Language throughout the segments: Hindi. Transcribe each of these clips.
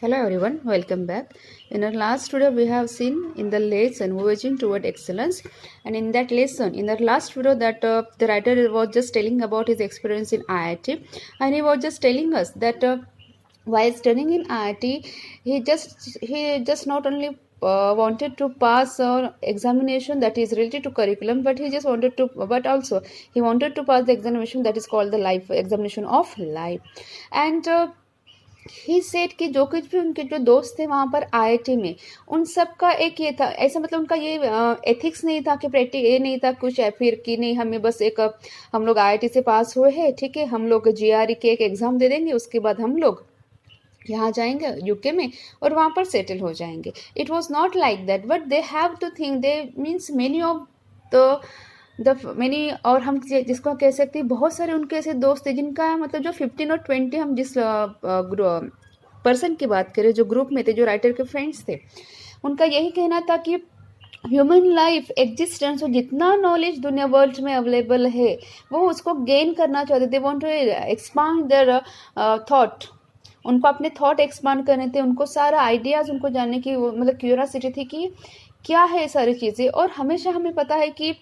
Hello everyone, welcome back. In our last video, we have seen in the lesson Voyaging Toward Excellence, and in that lesson, in that last video, that the writer was just telling about his experience in IIT, and he was just telling us that while studying in IIT, he just not only wanted to pass an examination that is related to curriculum, but he just wanted to, but also he wanted to pass the examination that is called the life examination of life, and he said कि जो कुछ भी उनके जो दोस्त थे वहाँ पर आईआईटी में उन सब का एक ये था, ऐसा मतलब उनका ये एथिक्स नहीं था कि प्रैक्टिस ये नहीं था कुछ है फिर कि नहीं हमें बस एक हम लोग आईआईटी से पास हुए हैं, ठीक है, हम लोग जीआरई के एक एग्ज़ाम दे देंगे, उसके बाद हम लोग यहाँ जाएंगे यूके में और वहाँ पर सेटल हो जाएंगे. It was not like that, but they have to think, they means many of the many, और हम जिसको कह सकते हैं बहुत सारे उनके ऐसे दोस्त थे जिनका मतलब जो 15 और 20, हम जिस पर्सन की बात करें जो ग्रुप में थे, जो राइटर के फ्रेंड्स थे, उनका यही कहना था कि ह्यूमन लाइफ एग्जिस्टेंस और जितना नॉलेज दुनिया वर्ल्ड में अवेलेबल है वो उसको गेन करना चाहते थे. Want to expand their thought, उनको अपने थॉट एक्सपांड करने थे, उनको सारा आइडियाज़ उनको जानने की मतलब क्यूरियोसिटी थी कि क्या है सारी चीज़ें. और हमेशा हमें पता है कि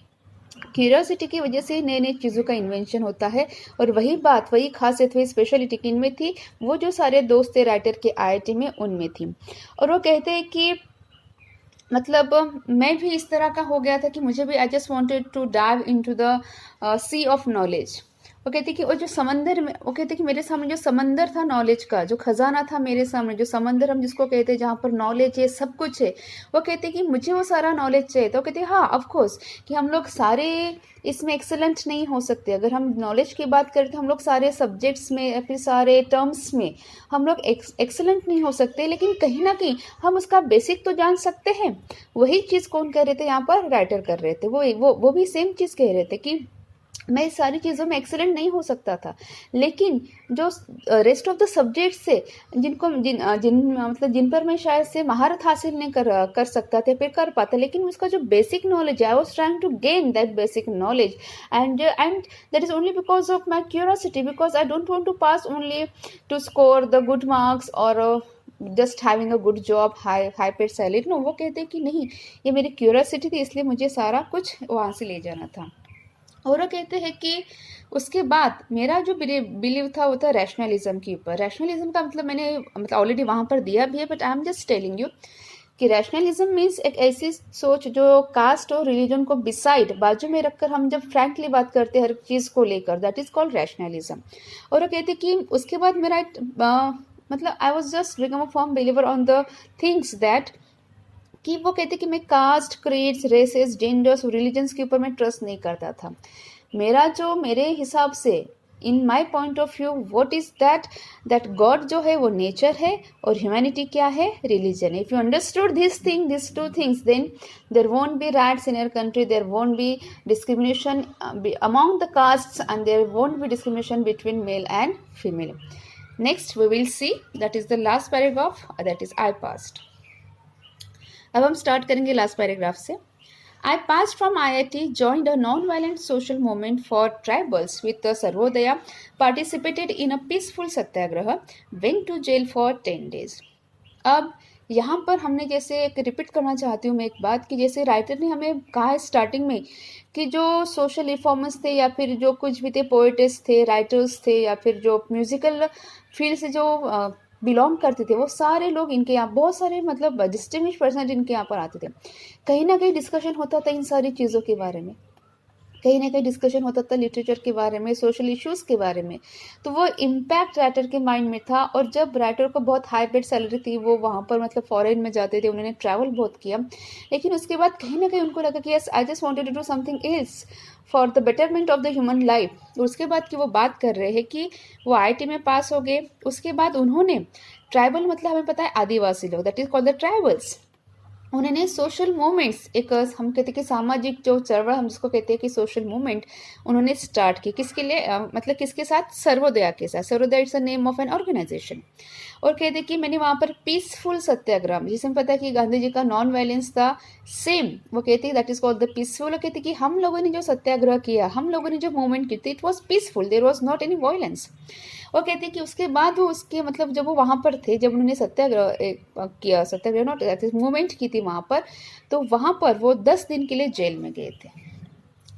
क्यूरियोसिटी की वजह से नई नई चीज़ों का इन्वेंशन होता है, और वही बात, वही खासियत, वही स्पेशलिटी किन में थी, वो जो सारे दोस्त थे राइटर के आईआईटी में उनमें थी. और वो कहते हैं कि मतलब मैं भी इस तरह का हो गया था कि मुझे भी I just wanted to dive into the sea of knowledge. वो कहते कि वो जो समंदर में, वो कहते कि मेरे सामने जो समंदर था नॉलेज का, जो खजाना था मेरे सामने, जो समंदर हम जिसको कहते हैं जहाँ पर नॉलेज है, सब कुछ है, वो कहते कि मुझे वो सारा नॉलेज चाहिए. तो कहते हाँ ऑफ कोर्स कि हम लोग सारे इसमें एक्सेलेंट नहीं हो सकते. अगर हम नॉलेज की बात करें तो हम लोग सारे सब्जेक्ट्स में या फिर सारे टर्म्स में हम लोग एक्सेलेंट नहीं हो सकते, लेकिन कहीं ना कहीं हम उसका बेसिक तो जान सकते हैं. वही चीज़ कौन कह रहे थे यहाँ पर, राइटर कर रहे थे. वो भी सेम चीज़ कह रहे थे कि मैं इस सारी चीज़ों में एक्सेलेंट नहीं हो सकता था, लेकिन जो रेस्ट ऑफ द सब्जेक्ट्स से जिनको जिन जिन मतलब जिन पर मैं शायद से महारत हासिल नहीं कर सकता था, फिर कर पाता, लेकिन उसका जो बेसिक नॉलेज है, I was trying to gain that basic knowledge, and that is only because of my curiosity, because I don't want to pass only to score the good marks और just having a good job, high paid salary. No, वो कहते हैं कि नहीं, ये मेरी क्यूरियोसिटी थी, इसलिए मुझे सारा कुछ वहाँ से ले जाना था. और वो कहते हैं कि उसके बाद मेरा जो बिलीव था वो था रैशनलिज्म के ऊपर. रैशनलिज्म का मतलब मैंने मतलब ऑलरेडी वहाँ पर दिया भी है, but I am just telling you कि रैशनलिज्म मीन्स एक ऐसी सोच जो कास्ट और रिलीजन को बिसाइड, बाजू में रखकर हम जब फ्रैंकली बात करते हैं हर चीज़ को लेकर, दैट इज़ कॉल्ड रैशनलिज्म. और वो कहते कि उसके बाद मेरा मतलब I was just become a firm believer on the things that, कि वो कहते कि मैं caste, creeds, races, genders, religions के ऊपर मैं ट्रस्ट नहीं करता था. मेरा जो मेरे हिसाब से in my point of view what is that God जो है वो नेचर है और ह्यूमैनिटी क्या है, religion. If you understood this two things, then there won't be rights in your country, there won't be discrimination among the castes, and there won't be discrimination between male and female. Next we will see, that is the last paragraph, that is I passed. अब हम स्टार्ट करेंगे लास्ट पैराग्राफ से. I passed from IIT, joined a non-violent social movement for tribals with Sarvodaya, participated in a peaceful satyagraha, went to jail for 10 days. अब यहाँ पर हमने जैसे एक रिपीट करना चाहती हूँ मैं एक बात, कि जैसे राइटर ने हमें कहा है स्टार्टिंग में कि जो सोशल रिफॉर्मर्स थे या फिर जो कुछ भी थे, पोइट्स थे, राइटर्स थे, या फिर जो म्यूजिकल फील्ड से जो बिलोंग करते थे, वो सारे लोग इनके यहाँ, बहुत सारे मतलब डिस्टिंग्विश पर्सन इनके यहाँ पर आते थे. कहीं ना कहीं डिस्कशन होता था इन सारी चीज़ों के बारे में, कहीं ना कहीं डिस्कशन होता था लिटरेचर के बारे में, सोशल इश्यूज़ के बारे में. तो वो इम्पैक्ट राइटर के माइंड में था. और जब राइटर को बहुत हाई पेड सैलरी थी, वो वहाँ पर मतलब फॉरेन में जाते थे, उन्होंने ट्रैवल बहुत किया, लेकिन उसके बाद कहीं ना कहीं उनको लगा कि yes I just wanted to do something else for the betterment of the human life. उसके बाद की वो बात कर रहे हैं कि वो आईआईटी में पास हो गए. उसके बाद उन्होंने ट्राइबल, मतलब हमें पता है आदिवासी लोग, that is called the tribals, उन्होंने सोशल मूवमेंट्स, एक हम कहते हैं कि सामाजिक जो चळवळ, हम जिसको कहते हैं कि सोशल मूवमेंट, उन्होंने स्टार्ट की. किसके लिए मतलब किसके साथ, सर्वोदया के साथ. Sarvodaya it's a name of an organisation. और कहते कि मैंने वहाँ पर पीसफुल सत्याग्रह, जिसमें पता है कि गांधी जी का नॉन वायलेंस था, सेम वो कहते हैं that is called the peaceful. कहते कि हम लोगों ने जो सत्याग्रह किया, हम लोगों ने जो मूवमेंट की थी, it was peaceful, there was not any violence. वो कहते हैं कि उसके बाद वो उसके मतलब जब वो वहाँ पर थे, जब उन्होंने किया, सत्याग्रह नॉट मूवमेंट की थी वहाँ पर, तो वहाँ पर वो 10 दिन के लिए जेल में गए थे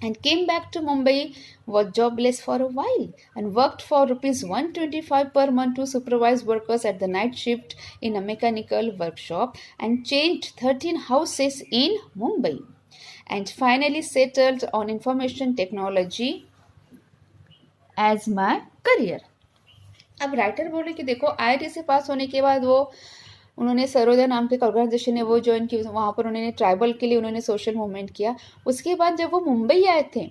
and came back to Mumbai, was jobless for a while and worked for rupees 125 per month to supervise workers at the night shift in a mechanical workshop and changed 13 houses in Mumbai and finally settled on information technology as my career. अब राइटर बोले कि देखो आईआईटी से पास होने के बाद वो उन्होंने सरोदय नाम के ऑर्गेनाइजेशन है वो ज्वाइन की, वहाँ पर उन्होंने ट्राइबल के लिए उन्होंने सोशल मूवमेंट किया। उसके बाद जब वो मुंबई आए थे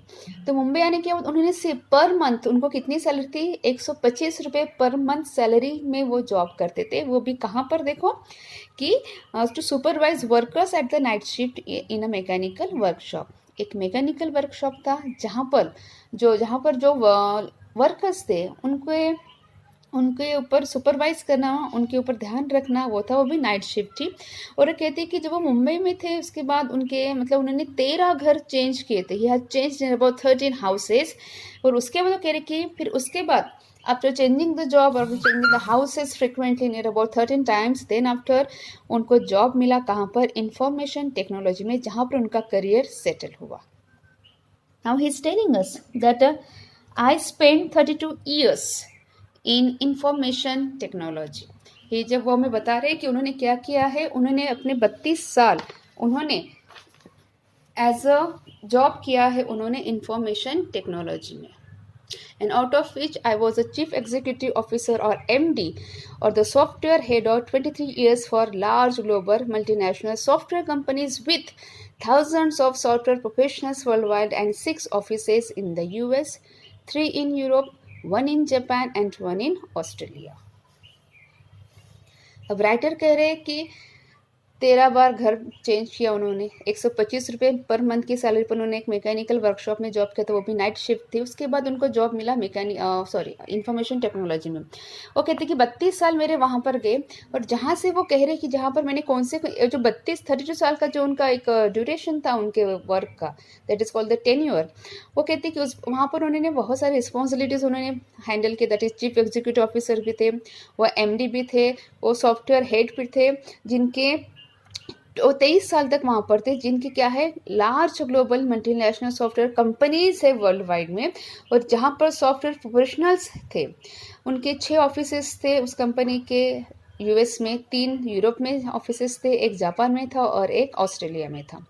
तो मुंबई आने के बाद उन्होंने से पर मंथ उनको कितनी सैलरी थी, 125 रुपये पर मंथ सैलरी में वो जॉब करते थे। वो भी कहाँ पर देखो कि to supervise workers at the night shift in a mechanical workshop. एक मैकेनिकल वर्कशॉप था जहाँ पर जो वर्कर्स थे उनके ऊपर सुपरवाइज करना, उनके ऊपर ध्यान रखना, वो था, वो भी नाइट शिफ्ट थी। और कहती है कि जब वो मुंबई में थे उसके बाद उनके मतलब उन्होंने 13 घर चेंज किए थे, he had change in about 13 houses. और उसके बाद कह रहे कि फिर उसके बाद आफ्टर चेंजिंग द जॉब और changing the houses frequently near about 13 times, then after उनको जॉब मिला कहाँ पर, इंफॉर्मेशन टेक्नोलॉजी में, जहाँ पर उनका करियर सेटल हुआ। Now he is telling us that I spend 32 years in information technology. ये जब वो हमें बता रहे हैं कि उन्होंने क्या किया है, उन्होंने अपने 32 साल उन्होंने एज अ जॉब किया है उन्होंने इंफॉर्मेशन टेक्नोलॉजी में, and out of which I was a chief executive officer or MD or the software head of 23 years for large global multinational software companies with thousands of software professionals worldwide and 6 offices in the US, 3 in Europe, 1 in Japan and 1 in Australia. अब राइटर कह रहे हैं कि 13 बार घर चेंज किया उन्होंने, 125 रुपये पर मंथ की सैलरी पर उन्होंने एक मैकेनिकल वर्कशॉप में जॉब किया था, वो भी नाइट शिफ्ट थी। उसके बाद उनको जॉब मिला इंफॉर्मेशन टेक्नोलॉजी में। वो कहते कि 32 साल मेरे वहाँ पर गए, और जहाँ से वो कह रहे कि जहाँ पर मैंने कौन से जो 32 साल का जो उनका एक ड्यूरेशन था उनके वर्क का, that is called the tenure. वो कहते कि वहाँ पर उन्होंने बहुत सारी रिस्पॉन्सिबिलिटीज़ उन्होंने हैंडल की, that is chief executive officer भी थे, वो MD भी थे, वो सॉफ्टवेयर हेड भी थे, जिनके वो 23 साल तक वहाँ पर थे, जिनकी क्या है, large global multinational software companies है वर्ल्ड वाइड में, और जहाँ पर सॉफ्टवेयर प्रोफेशनल्स थे उनके 6 ऑफिसेस थे उस कंपनी के, US में 3 यूरोप में ऑफिसेस थे, एक जापान में था और एक ऑस्ट्रेलिया में था।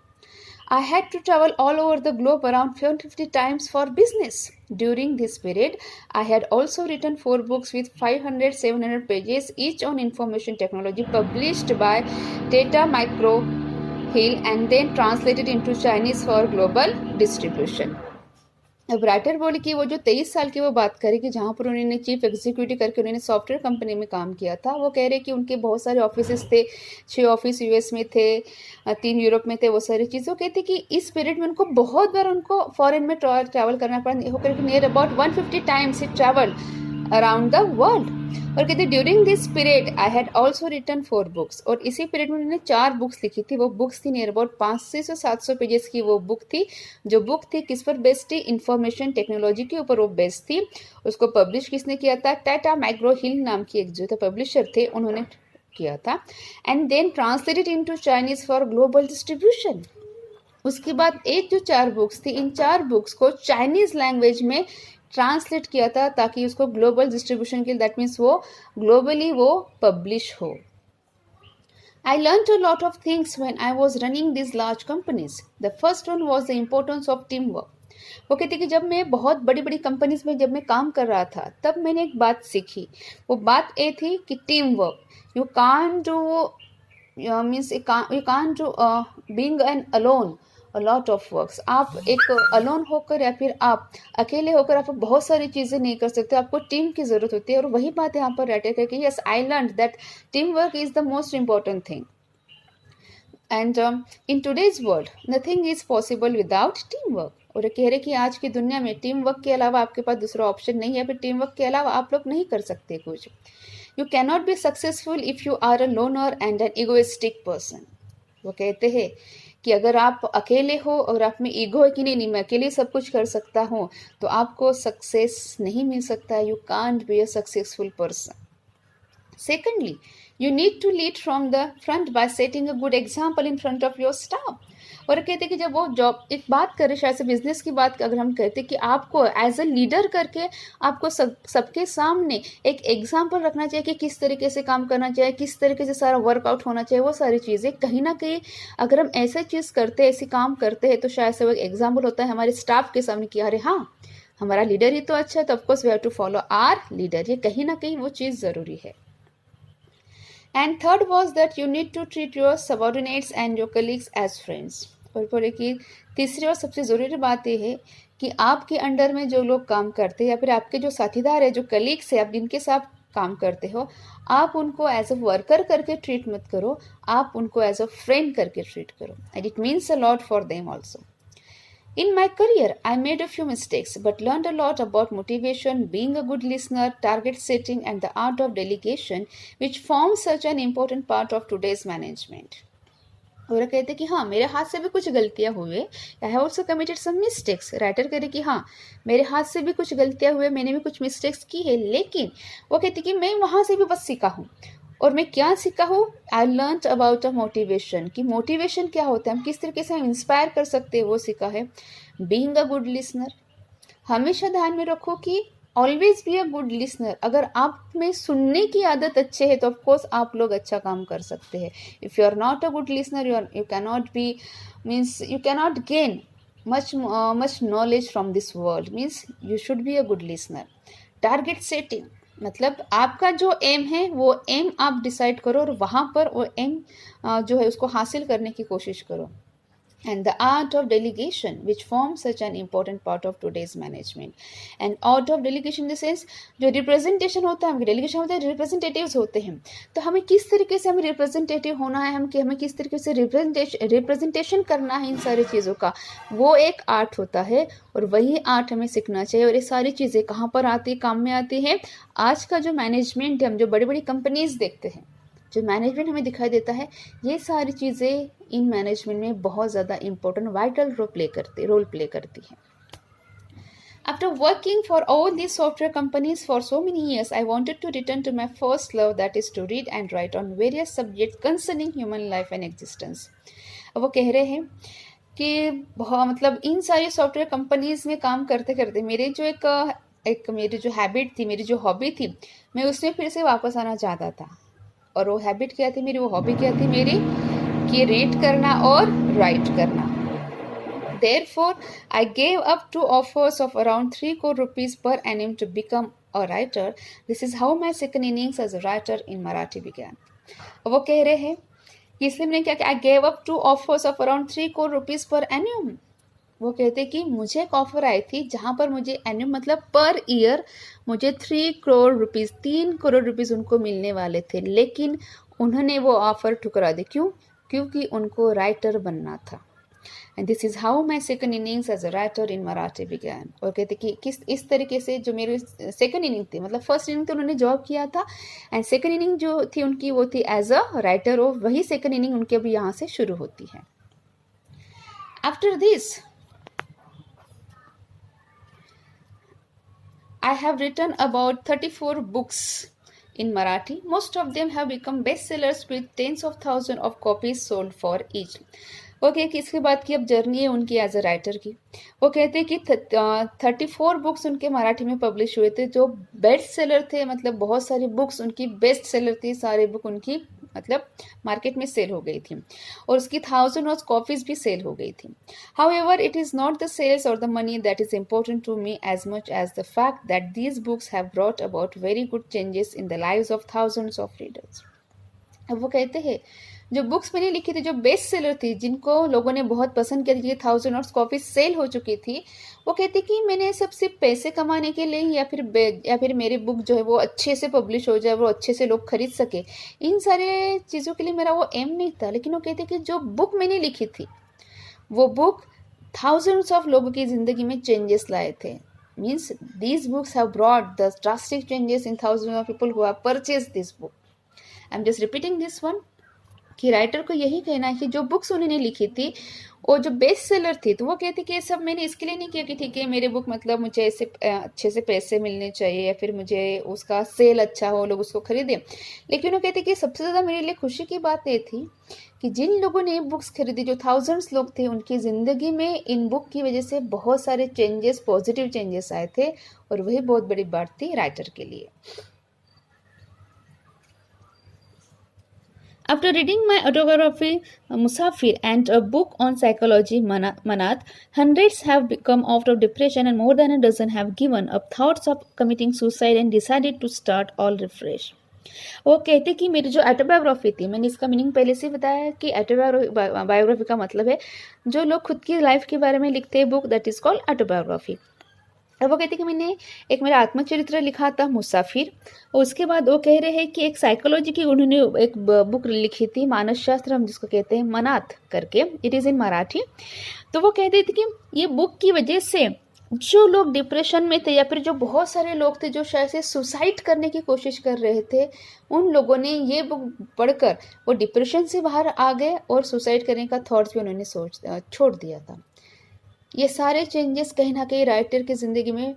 I had to travel all over the globe around 450 times for business. During this period, I had also written 4 books with 500-700 pages each on information technology published by Tata Micro Hill and then translated into Chinese for global distribution. अब राइटर बोले कि वो जो 23 साल की वो बात करें कि जहाँ पर उन्होंने चीफ एग्जीक्यूटिव करके उन्होंने सॉफ्टवेयर कंपनी में काम किया था, वो कह रहे कि उनके बहुत सारे ऑफिसेस थे, 6 ऑफिस US में थे, 3 यूरोप में थे, वो सारी चीज़ें। वो कहते कि इस पीरियड में उनको बहुत बार उनको फॉरेन में ट्रैवल करना पड़ा, वो कहते near about 150 times he travel around the world. और कहते during this period I had also written 4 books, और इसी पीरियड में उन्होंने 4 बुक्स लिखी थी। वो बुक्स थी नियर अबाउट 500 से 700 पेजेस की वो बुक थी, जो बुक थी किस पर बेस्ड थी, इंफॉर्मेशन टेक्नोलॉजी के ऊपर वो बेस्ड थी। उसको पब्लिश किसने किया था, टाटा माइक्रो हिल नाम की एक जो थे पब्लिशर थे, उन्होंने किया था, and then translated into Chinese for global distribution. उसके बाद एक जो 4 बुक्स थी, इन 4 बुक्स को चाइनीज लैंग्वेज में ट्रांसलेट किया था ताकि उसको ग्लोबल डिस्ट्रीब्यूशन के लिए, दैट मीन्स वो ग्लोबली वो पब्लिश हो। I learned a lot of things when I was running these large companies. The first one was the importance of teamwork. वो कहते कि जब मैं बहुत बड़ी बड़ी कंपनीज में जब मैं काम कर रहा था तब मैंने एक बात सीखी। वो बात ये थी कि team work, you can't do means you can't do being an alone a lot of works. आप एक अलोन होकर या फिर आप अकेले होकर आप बहुत सारी चीज़ें नहीं कर सकते, आपको टीम की ज़रूरत होती है। और वही बात यहाँ पर राइटर है कि yes I learn that team work is the most important thing, and in today's world nothing is possible without team work. और कह रहे कि आज की दुनिया में टीम वर्क के अलावा आपके पास दूसरा ऑप्शन नहीं है, फिर टीम वर्क के अलावा आप लोग नहीं कर सकते कुछ। You cannot be successful if you are a loner and an egoistic person. वो कहते हैं कि अगर आप अकेले हो और आप में ईगो है कि नहीं नहीं मैं अकेले सब कुछ कर सकता हूँ, तो आपको सक्सेस नहीं मिल सकता. You can't be a successful person. Secondly, you need to lead from the front by setting a good example in front of your staff. और कहते हैं कि जब वो जॉब एक बात करें, शायद से बिजनेस की बात अगर हम कहते हैं कि आपको एज अ लीडर करके आपको सबके सामने एक एग्जाम्पल रखना चाहिए कि किस तरीके से काम करना चाहिए, किस तरीके से सारा वर्कआउट होना चाहिए. वो सारी चीज़ें कहीं ना कहीं अगर हम ऐसा चीज़ करते हैं, ऐसी काम करते हैं, तो शायद से वो एक एग्जाम्पल होता है हमारे स्टाफ के सामने कि अरे हाँ हमारा लीडर ही तो अच्छा है, तो of course we have to follow our leader. ये कहीं ना कहीं वो चीज़ ज़रूरी है. And third was that you need to treat your subordinates and your colleagues as friends. और बोले कि तीसरी और सबसे ज़रूरी बात यह है कि आपके अंडर में जो लोग काम करते हैं या फिर आपके जो साथीदार है, जो कलीग्स है, आप जिनके साथ काम करते हो, आप उनको एज अ वर्कर करके ट्रीट मत करो, आप उनको एज अ फ्रेंड करके ट्रीट करो. And it means a lot for them also. In my career, I made a few mistakes but learned a lot about motivation, being a good listener, target setting, and the art of delegation, which forms such an important part of today's management. और कहते कि हाँ मेरे हाथ से भी कुछ गलतियाँ हुए. I have also committed some mistakes. Writer करे कि हाँ मेरे हाथ से भी कुछ गलतियाँ हुए, मैंने भी कुछ मिस्टेक्स की है, लेकिन वो कहती कि मैं वहाँ से भी बस सीखा हूँ. और मैं क्या सीखा हूँ? I learn about a motivation, कि मोटिवेशन क्या होता है, हम किस तरीके से हम इंस्पायर कर सकते हैं, वो सीखा है. बीइंग अ गुड लिसनर, हमेशा ध्यान में रखो कि always be a good listener. अगर आप में सुनने की आदत अच्छे है तो ऑफकोर्स आप लोग अच्छा काम कर सकते हैं. If you are not a good listener, you can not be means you can not gain much knowledge from this world. Means you should be a good listener. Target setting, मतलब आपका जो एम है वो एम आप डिसाइड करो और वहाँ पर वो एम जो है उसको हासिल करने की कोशिश करो. And the art of delegation, which forms such an important part of today's management. And art of delegation in the sense, जो रिप्रेजेंटेशन होता है, हम डेलीगेशन होता है, रिप्रेजेंटेटिव्स होते हैं, तो हमें किस तरीके से हमें रिप्रेजेंटेटिव होना है, हमें किस तरीके से रिप्रेजेंटेशन करना है, इन सारी चीज़ों का वो एक आर्ट होता है. और वही आर्ट हमें सीखना चाहिए. और ये सारी चीज़ें कहाँ पर आती काम में आती है? आज का जो मैनेजमेंट है, हम जो बड़ी बड़ी कंपनीज देखते हैं, जो मैनेजमेंट हमें दिखाई देता है, ये सारी चीज़ें इन मैनेजमेंट में बहुत ज़्यादा इंपॉर्टेंट वाइटल रोल प्ले करती हैं. After working for all these software companies for so many years, I wanted to return to my first love, that is to read and write on various subjects concerning human life and existence. अब वो कह रहे हैं कि मतलब इन सारी सॉफ्टवेयर कंपनीज में काम करते करते मेरे जो एक मेरी जो हैबिट थी, मेरी जो हॉबी थी, मैं उसमें फिर से वापस आना चाहता था. और वो हैबिट क्या थी मेरी, वो हॉबी क्या थी मेरी, कि रीड करना और राइट करना. Therefore, I gave up 2 offers of around 3 crore rupees per annum to become a writer. This is how my second innings as a writer in Marathi began. वो कह रहे हैं कि इसलिए मैंने क्या किया, I gave up 2 offers of around 3 crore rupees per annum. वो कहते कि मुझे एक ऑफर आई थी जहाँ पर मुझे एनुअल मतलब पर ईयर मुझे 3 करोड़ रुपीज़ 3 करोड़ रुपीज़ उनको मिलने वाले थे, लेकिन उन्होंने वो ऑफर ठुकरा दी. क्यों? क्योंकि उनको राइटर बनना था. And this is how my second innings as a writer in Marathi began. और कहते कि किस इस तरीके से जो मेरी सेकेंड इनिंग थी, मतलब फर्स्ट इनिंग तो उन्होंने जॉब किया था एंड सेकेंड इनिंग जो थी उनकी वो थी एज अ राइटर. और वही सेकेंड इनिंग उनकी अभी यहाँ से शुरू होती है. After this I have written about 34 books in Marathi. Most of them have become bestsellers with tens of thousands of copies sold for each. Okay कि इसके बाद की अब जर्नी है उनकी एज अ राइटर की. वो कहते हैं कि 34 बुक्स उनके मराठी में पब्लिश हुए थे जो बेस्ट सेलर थे, मतलब बहुत सारी बुक्स उनकी बेस्ट सेलर थी, सारी बुक उनकी मतलब मार्केट में सेल हो गई थी और उसकी 1000 ऑफ कॉपीज भी सेल हो गई थी. However it is not the sales और the money that is important to me as much as the fact that these books have brought about very good changes in the lives of thousands of readers. अब वो कहते हैं जो बुक्स मैंने लिखी थी, जो बेस्ट सेलर थी, जिनको लोगों ने बहुत पसंद किया, जिनकी 1000 और कॉपी सेल हो चुकी थी, वो कहते कि मैंने सब सिर्फ पैसे कमाने के लिए या फिर मेरी बुक जो है वो अच्छे से पब्लिश हो जाए, वो अच्छे से लोग खरीद सके, इन सारे चीज़ों के लिए मेरा वो एम नहीं था. लेकिन वो कहते कि जो बुक मैंने लिखी थी वो बुक थाउजेंड्स ऑफ लोगों की ज़िंदगी में चेंजेस लाए थे. Means these books have brought the drastic changes in thousands of people who have purchase this book. I am just repeating this one. कि राइटर को यही कहना है कि जो बुक्स उन्होंने लिखी थी वो जो बेस्ट सेलर थी, तो वो कहती कि ये सब मैंने इसके लिए नहीं किया कि ठीक है मेरे बुक मतलब मुझे ऐसे अच्छे से पैसे मिलने चाहिए या फिर मुझे उसका सेल अच्छा हो, लोग उसको खरीदें। लेकिन वो कहते कि सबसे ज़्यादा मेरे लिए खुशी की बात ये थी कि जिन लोगों ने बुक्स खरीदी, जो थाउजेंड्स लोग थे, उनकी ज़िंदगी में इन बुक की वजह से बहुत सारे चेंजेस, पॉजिटिव चेंजेस आए थे, और वही बहुत बड़ी बात थी राइटर के लिए। After reading my autobiography, Musafir, and a book on psychology, Manath, hundreds have come out of depression and more than a dozen have given up thoughts of committing suicide and decided to start all refresh. वो कहते कि मेरी जो ऑटोबायोग्राफी थी, मैंने इसका मीनिंग पहले से बताया कि ऑटोबायोग्राफी का मतलब है जो लोग खुद की लाइफ के बारे में लिखते हैं book, that is called autobiography. अब वो कहते कि मैंने एक मेरा आत्मचरित्र लिखा था मुसाफिर, और उसके बाद वो कह रहे हैं कि एक साइकोलॉजी की उन्होंने एक बुक लिखी थी, मानस शास्त्र हम जिसको कहते हैं, मनाथ करके, इट इज़ इन मराठी। तो वो कहते थे कि ये बुक की वजह से जो लोग डिप्रेशन में थे या फिर जो बहुत सारे लोग थे जो शायद से सुसाइड करने की कोशिश कर रहे थे, उन लोगों ने ये बुक पढ़कर वो डिप्रेशन से बाहर आ गए और सुसाइड करने का थॉट्स भी उन्होंने छोड़ दिया था। ये सारे चेंजेस कहीं ना कहीं राइटर की ज़िंदगी में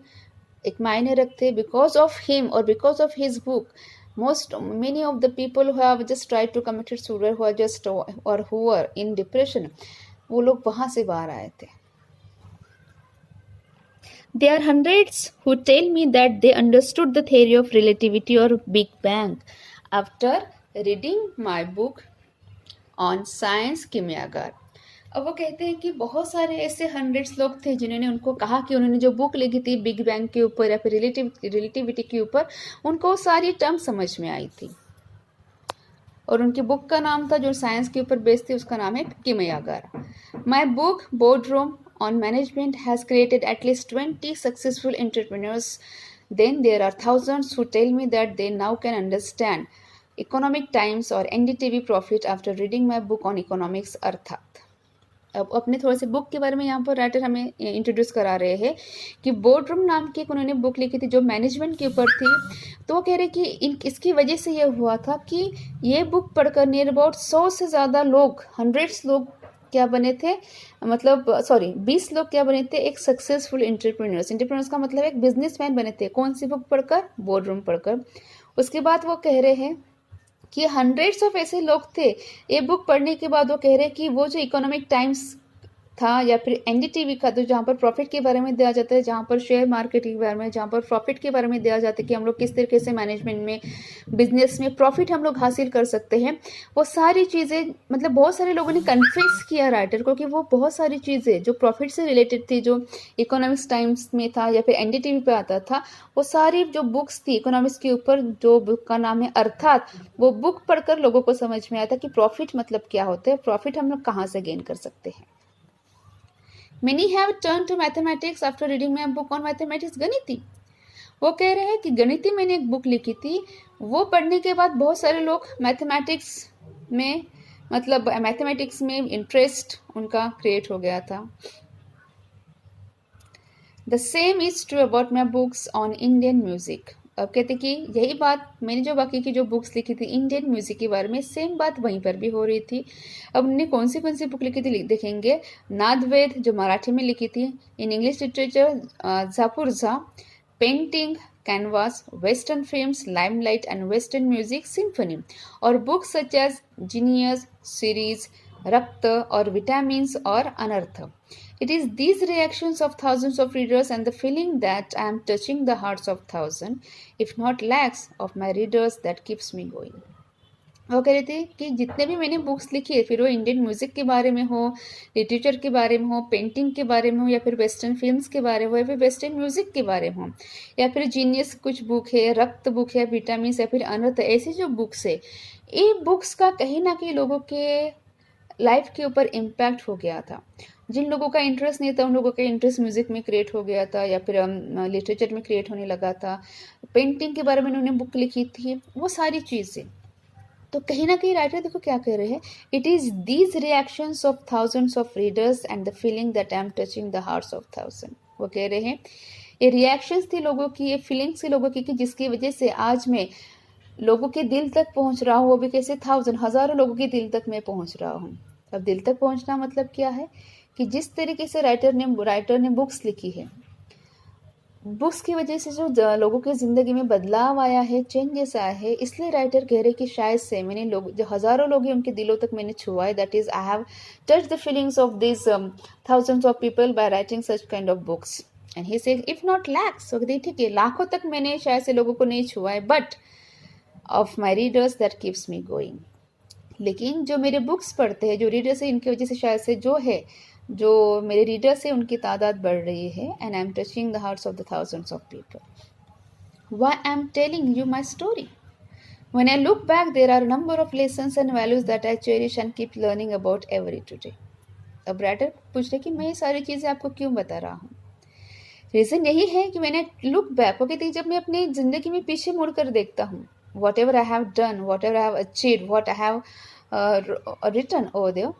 एक मायने रखते हैं। बिकॉज ऑफ हिम और because of his book, many of the people who have just tried to commit suicide, who are just or who are in depression, वो लोग वहाँ से बाहर आए थे। There are hundreds who tell me that they understood the theory of relativity or Big Bang after reading my book on science किमियागर। अब वो कहते हैं कि बहुत सारे ऐसे हंड्रेड्स लोग थे जिन्होंने उनको कहा कि उन्होंने जो बुक लिखी थी बिग बैंग के ऊपर या फिर रिलेटिविटी के ऊपर, उनको सारी टर्म समझ में आई थी। और उनकी बुक का नाम था, जो साइंस के ऊपर बेस्ड थी, उसका नाम है Kimiyagar. My book Boardroom on management has created at least 20 successful entrepreneurs. Then there are thousands who tell me that they now can understand Economic Times or NDTV profit after reading my book on economics अर्थात। अब अपने थोड़े से बुक के बारे में यहाँ पर राइटर हमें इंट्रोड्यूस करा रहे हैं कि बोर्डरूम नाम की एक उन्होंने बुक लिखी थी जो मैनेजमेंट के ऊपर थी। तो वो कह रहे कि इसकी वजह से ये हुआ था कि ये बुक पढ़कर नियर अबाउट 100 से ज़्यादा लोग, हंड्रेड्स लोग क्या बने थे, मतलब 20 लोग क्या बने थे, एक सक्सेसफुल एंटरप्रेन्योर्स का मतलब एक बिजनेसमैन बने थे। कौन सी बुक पढ़कर? बोर्डरूम पढ़कर। उसके बाद वो कह रहे हैं कि हंड्रेड्स ऑफ ऐसे लोग थे, ये बुक पढ़ने के बाद वो कह रहे हैं कि वो जो इकोनॉमिक टाइम्स था या फिर एनडीटीवी का, तो जहाँ पर प्रॉफिट के बारे में दिया जाता है, जहाँ पर शेयर मार्केट के बारे में, जहाँ पर प्रॉफिट के बारे में दिया जाता है कि हम लोग किस तरीके से मैनेजमेंट में, बिजनेस में प्रॉफिट हम लोग हासिल कर सकते हैं, वो सारी चीज़ें, मतलब बहुत सारे लोगों ने कन्फ्यूज किया राइटर को कि वो बहुत सारी चीज़ें जो प्रॉफिट से रिलेटेड थी, जो इकोनॉमिक्स टाइम्स में था या फिर एनडीटीवी पे आता था, वो सारी जो बुक्स थी इकोनॉमिक्स के ऊपर, जो बुक का नाम है अर्थात, वो बुक पढ़कर लोगों को समझ में आया था कि प्रॉफिट मतलब क्या होता है, प्रॉफिट हम लोग कहाँ से गेन कर सकते हैं। Many have turned to mathematics after reading my book on mathematics, गणिती। वो कह रहे हैं कि गणिती मैंने एक बुक लिखी थी, वो पढ़ने के बाद बहुत सारे लोग मैथमेटिक्स में, मतलब मैथमेटिक्स में इंटरेस्ट उनका क्रिएट हो गया था। The same is true about my books on Indian music. अब कहते कि यही बात मैंने जो बाकी की जो बुक्स लिखी थी इंडियन म्यूज़िक के बारे में, सेम बात वहीं पर भी हो रही थी। अब उन्होंने कौन सी बुक लिखी थी देखेंगे। नादवेद जो मराठी में लिखी थी, in English literature Zapurza, painting canvas, western films Limelight and western music symphony, और books such as genius series, रक्त और विटामिन्स और अनर्थ। It is these reactions of thousands of readers and the feeling that I am touching the hearts of thousands, if not lakhs, of my readers that keeps me going. वो कह रहे थे कि जितने भी मैंने बुक्स लिखी है, फिर वो इंडियन म्यूज़िक के बारे में हो, लिटरेचर के बारे में हो, पेंटिंग के बारे में हो, या फिर वेस्टर्न फिल्म्स के बारे में हो, या फिर वेस्टर्न म्यूज़िक के बारे में हो, या फिर जीनियस कुछ बुक है, रक्त बुक है, विटामिन, या फिर अनर्थ, ऐसी जो बुक्स है, ये बुक्स का कहीं ना कहीं लोगों के लाइफ के ऊपर इम्पैक्ट हो गया था। जिन लोगों का इंटरेस्ट नहीं था, उन लोगों का इंटरेस्ट म्यूज़िक में क्रिएट हो गया था, या फिर लिटरेचर में क्रिएट होने लगा था। पेंटिंग के बारे में उन्होंने बुक लिखी थी, वो सारी चीज़ें। तो कहीं ना कहीं राइटर देखो क्या कह रहे हैं, it is these reactions of thousands of readers and the feeling that I am touching the hearts of thousand. वो कह रहे हैं ये रिएक्शंस थी लोगों की, ये फीलिंग्स थी लोगों की, कि जिसकी वजह से आज मैं लोगों के दिल तक पहुंच रहा हूँ, वो भी कैसे हज़ारों लोगों के दिल तक मैं पहुंच रहा हूँ। अब दिल तक पहुंचना मतलब क्या है कि जिस तरीके से राइटर ने बुक्स लिखी है, बुक्स की वजह से जो लोगों की ज़िंदगी में बदलाव आया है, चेंजेस आया है, इसलिए राइटर कह रहे कि शायद से मैंने लोग जो हज़ारों लोग हैं उनके दिलों तक मैंने छुआ है, that is I have touch the feelings of this thousands of people by writing such kind of books. And he said if not lakhs, तो ठीक है लाखों तक मैंने शायद से लोगों को नहीं छुआ है, but of my readers that keeps me going. लेकिन जो मेरे बुक्स पढ़ते हैं, जो रीडर्स है, इनकी वजह से शायद से जो मेरे रीडर्स है उनकी तादाद बढ़ रही है। And I am touching the hearts of the thousands of people. Why I am telling you my story? When I look back, there are a number of lessons and values that I cherish and keep learning about every today. अब राइटर पूछ रहे कि मैं ये सारी चीज़ें आपको क्यों बता रहा हूँ। रीज़न यही है कि मैंने लुक बैक, वो कहती है जब मैं अपनी ज़िंदगी में पीछे मुड़ कर देखता हूँ, whatever I have done, whatever I have achieve, what I have written over there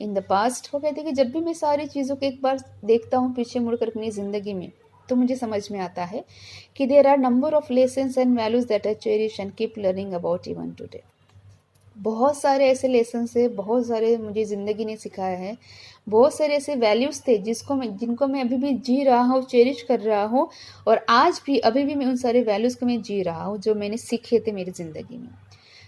in the past, वो कहती है कि जब भी मैं सारी चीज़ों को एक बार देखता हूँ पीछे मुड़कर अपनी ज़िंदगी में, तो मुझे समझ में आता है कि there are number of lessons and values that I cherish and keep learning about even today. बहुत सारे ऐसे लेसन्स है, बहुत सारे मुझे ज़िंदगी ने सिखाया है, बहुत सारे ऐसे वैल्यूज़ थे जिनको मैं अभी भी जी रहा हूँ, चेरिश कर रहा हूँ, और आज भी अभी भी मैं उन सारे वैल्यूज़ को मैं जी रहा हूँ जो मैंने सीखे थे मेरी ज़िंदगी में।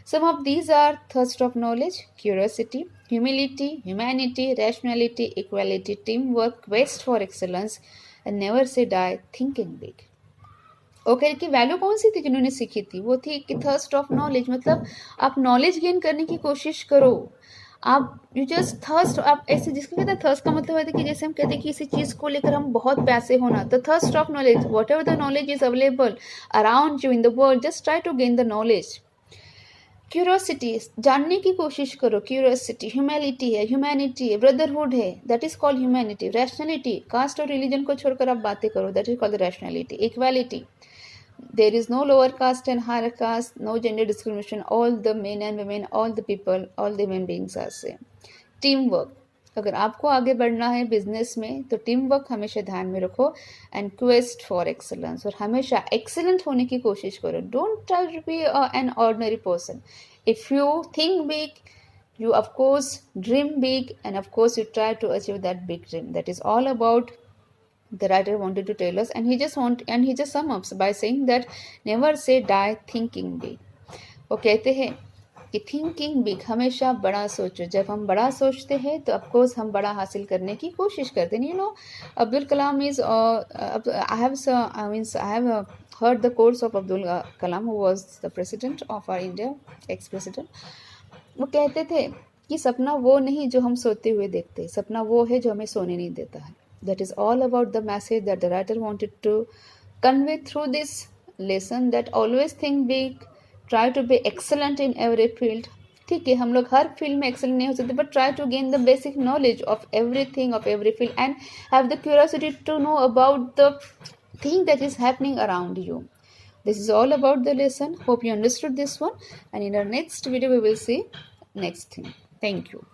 Some of these are thirst of knowledge, curiosity, humility, humanity, rationality, equality, teamwork, quest for excellence, and never say die thinking big. Okay की वैल्यू कौन सी थी जिन्होंने सीखी थी? वो थी कि थर्स्ट ऑफ नॉलेज, मतलब आप नॉलेज गेन करने की कोशिश करो। आप यू जस्ट थर्स्ट, आप ऐसे जिसको कहते हैं थर्स्ट का मतलब है कि जैसे हम कहते हैं कि किसी चीज़ को लेकर हम बहुत प्यासे होना, तो thirst of knowledge, whatever the knowledge is available around you in the world, just try to gain the knowledge. Curiosity, जानने की कोशिश करो, क्यूरोसिटी। ह्यूमैलिटी है, ह्यूमैनिटी है, ब्रदरहुड है, that is called humanity. Rationality, caste और रिलीजन को छोड़कर आप बातें करो, that is called rationality. Equality, there is no lower caste and higher caste, no gender discrimination, all the men and women, all the people, all the human beings are same. Teamwork, अगर आपको आगे बढ़ना है बिजनेस में तो टीम वर्क हमेशा ध्यान में रखो। एंड क्वेस्ट फॉर एक्सेलेंस, और हमेशा एक्सेलेंट होने की कोशिश करो। Don't try to be an ordinary person. If you think big, you of course dream big, and of course you try to achieve that big dream. That is all about the writer wanted to tell us, and he just sum up by saying that never say die thinking big. वो कहते हैं कि थिंकिंग बिग, हमेशा बड़ा सोचो। जब हम बड़ा सोचते हैं तो ऑफकोर्स हम बड़ा हासिल करने की कोशिश करते हैं। Abdul Kalam is I have heard the course of Abdul Kalam, who was the president of our India, ex-president. वो कहते थे कि सपना वो नहीं जो हम सोते हुए देखते, सपना वो है जो हमें सोने नहीं देता है। That is all about the message that the writer wanted to convey through this lesson, that always think big, try to be excellent in every field. ठीक है, हम लोग हर फील्ड में एक्सेलेंट नहीं हो सकते, but try to gain the basic knowledge of everything, of every field, and have the curiosity to know about the thing that is happening around you. This is all about the lesson. Hope you understood this one, and in our next video we will see next thing. Thank you.